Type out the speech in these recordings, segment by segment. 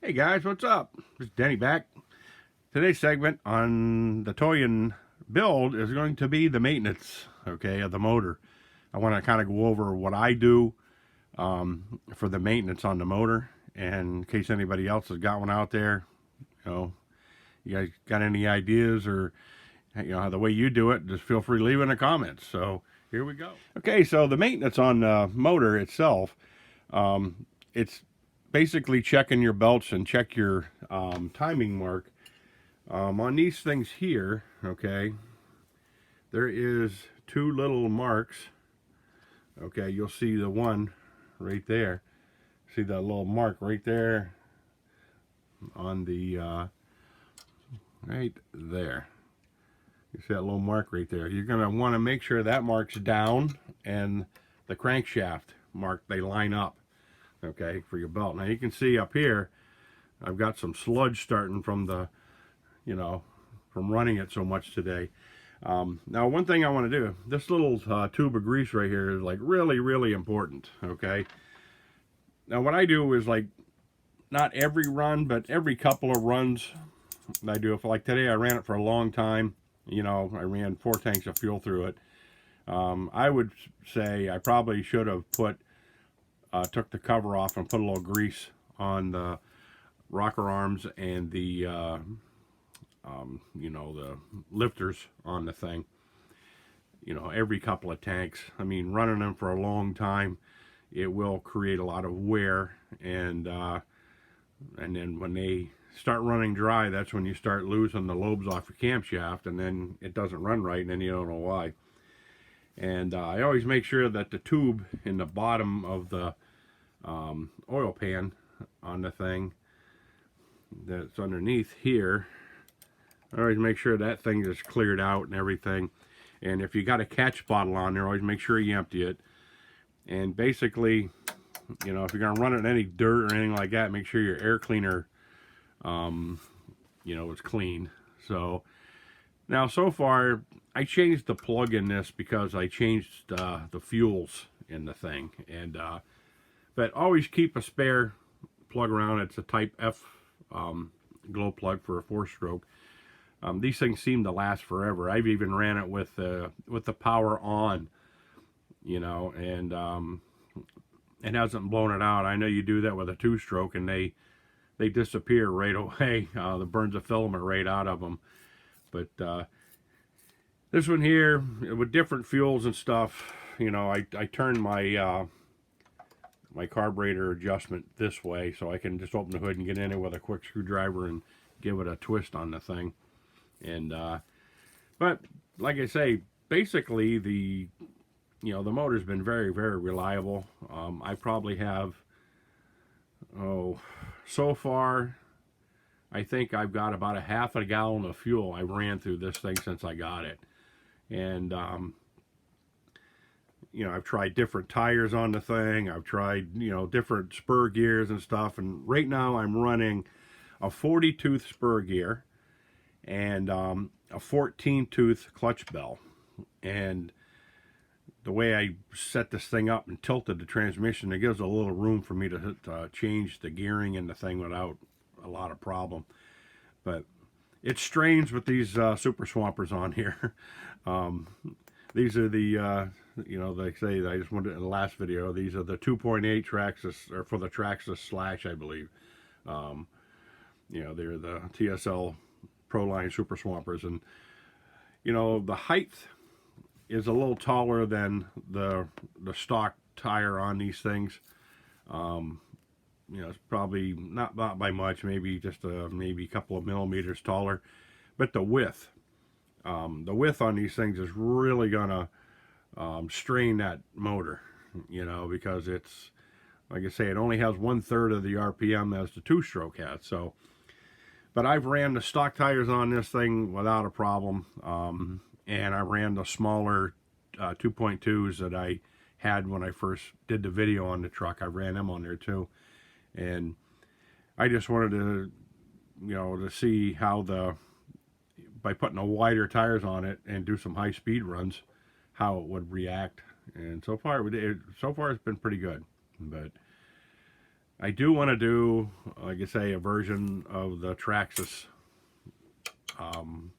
Hey guys, what's up? This is Denny back. Today's segment on the Toyan build is going to be the maintenance, okay, of the motor. I want to kind of go over what I do for the maintenance on the motor, and in case anybody else has got one out there, you know, you guys got any ideas or the way you do it, just feel free to leave in the comments. So here we go. Okay, so the maintenance on the motor itself, it's basically checking your belts and check your timing mark. On these things here, okay, there is two little marks. Okay, you'll see the one right there. See that little mark right there on the right there. You see that little mark right there. You're going to want to make sure that mark's down and the crankshaft mark, they line up, okay, for your belt. Now you can see up here, I've got some sludge starting from the, from running it so much today. Now one thing I want to do, this little tube of grease right here is like really, really important, okay? Now what I do is like, not every run, but every couple of runs I do. If like today I ran it for a long time, I ran 4 tanks of fuel through it. I would say I probably should have took the cover off and put a little grease on the rocker arms and the the lifters on the thing. Every couple of tanks. I mean, running them for a long time, it will create a lot of wear, and then when they start running dry, that's when you start losing the lobes off your camshaft, and then it doesn't run right, and then you don't know why. And I always make sure that the tube in the bottom of the oil pan on the thing that's underneath here, I always make sure that thing is cleared out and everything. And if you got a catch bottle on there, always make sure you empty it. And basically, if you're going to run it in any dirt or anything like that, make sure your air cleaner is clean. So now so far I changed the plug in this because I changed the fuels in the thing, and but always keep a spare plug around. It's a type F glow plug for a 4-stroke. These things seem to last forever. I've even ran it with the power on, and it hasn't blown it out. I know you do that with a 2-stroke and they disappear right away. That burns the filament right out of them. But this one here, with different fuels and stuff, I turned my my carburetor adjustment this way so I can just open the hood and get in it with a quick screwdriver and give it a twist on the thing. And but like I say, basically the motor's been very, very reliable. I probably have, so far I think I've got about a half a gallon of fuel I ran through this thing since I got it. And I've tried different tires on the thing. I've tried different spur gears and stuff, and right now I'm running a 40 tooth spur gear and a 14 tooth clutch bell. And the way I set this thing up and tilted the transmission, it gives a little room for me to change the gearing in the thing without a lot of problem. But it strains with these super swampers on here. These are the they say, I just wanted in the last video, these are the 2.8 Traxxas, or for the Traxxas Slash, I believe. They're the TSL Proline Super Swampers, and the height is a little taller than the stock tire on these things. It's probably not by much, maybe just maybe a couple of millimeters taller, but the width on these things is really gonna strain that motor, because it's, like I say, it only has 1/3 of the RPM as the 2-stroke has. So, but I've ran the stock tires on this thing without a problem, and I ran the smaller 2.2s that I had when I first did the video on the truck. I ran them on there too, and I just wanted to, to see how by putting the wider tires on it and do some high speed runs, how it would react. And so far it's been pretty good. But I do want to do, like I say, a version of the Traxxas um,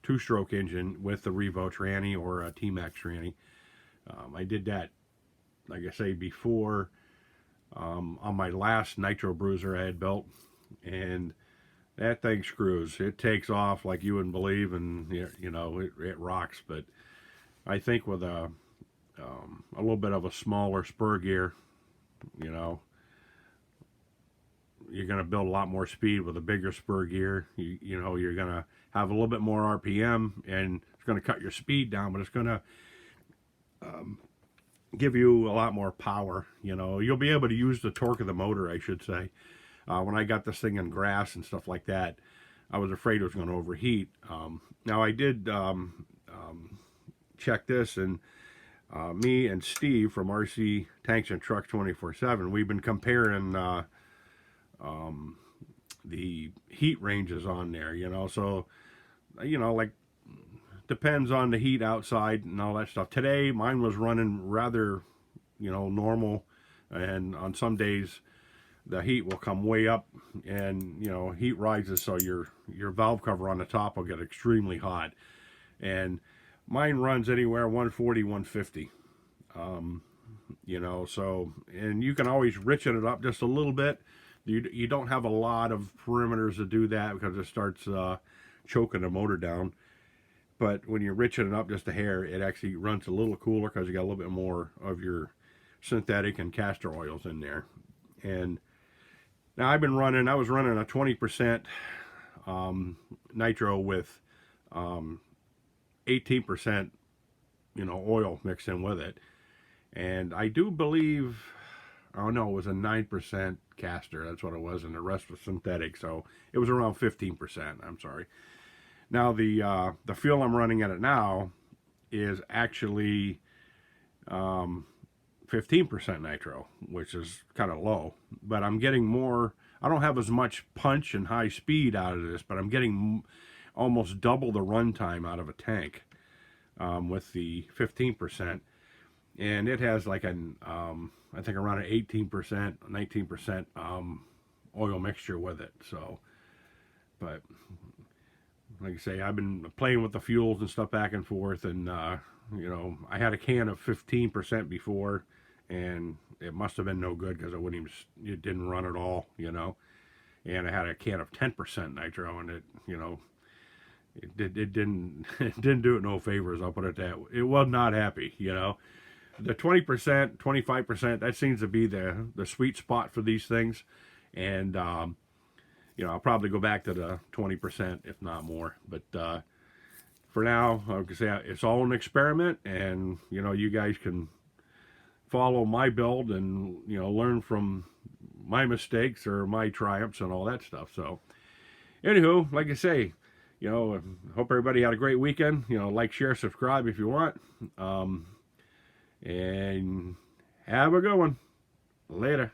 two-stroke engine with the Revo tranny or a T-Max tranny. I did that, like I say, before on my last Nitro Bruiser I had built, and that thing screws. It takes off like you wouldn't believe, and you know it rocks. But I think with a little bit of a smaller spur gear, you know, you're going to build a lot more speed with a bigger spur gear. You know, you're going to have a little bit more RPM, and it's going to cut your speed down, but it's going to give you a lot more power. You know, you'll be able to use the torque of the motor, I should say. When I got this thing in grass and stuff like that, I was afraid it was going to overheat. Now I did check this, and me and Steve from RC Tanks and Trucks 24/7, we've been comparing the heat ranges on there, you know. So, you know, like, depends on the heat outside and all that stuff. Today, mine was running rather, you know, normal, and on some days, the heat will come way up, and you know, heat rises, so your valve cover on the top will get extremely hot. And mine runs anywhere 140, 150. You know, so, and you can always richen it up just a little bit. You don't have a lot of perimeters to do that because it starts choking the motor down. But when you richen it up just a hair, it actually runs a little cooler because you got a little bit more of your synthetic and castor oils in there. And now I was running a 20% nitro with 18%, you know, oil mixed in with it. And I do believe, oh no, it was a 9% castor. That's what it was, and the rest was synthetic. So it was around 15%. I'm sorry. Now the fuel I'm running at it now is actually 15% nitro, which is kind of low. But I'm getting more. I don't have as much punch and high speed out of this, but I'm getting almost double the runtime out of a tank with the 15%. And it has like an, I think around an 18%, 19% oil mixture with it. So, but like I say, I've been playing with the fuels and stuff back and forth, and you know, I had a can of 15% before, and it must have been no good because it didn't run at all, you know. And I had a can of 10% nitro, and it, you know, it didn't it didn't do it no favors. I'll put it that way. It was not happy, you know. The 20%, 25%, that seems to be the sweet spot for these things, and you know, I'll probably go back to the 20%, if not more. But for now, like I say, it's all an experiment, and you know, you guys can follow my build and, you know, learn from my mistakes or my triumphs and all that stuff. So, anywho, like I say, you know, hope everybody had a great weekend. You know, like, share, subscribe if you want. And have a good one. Later.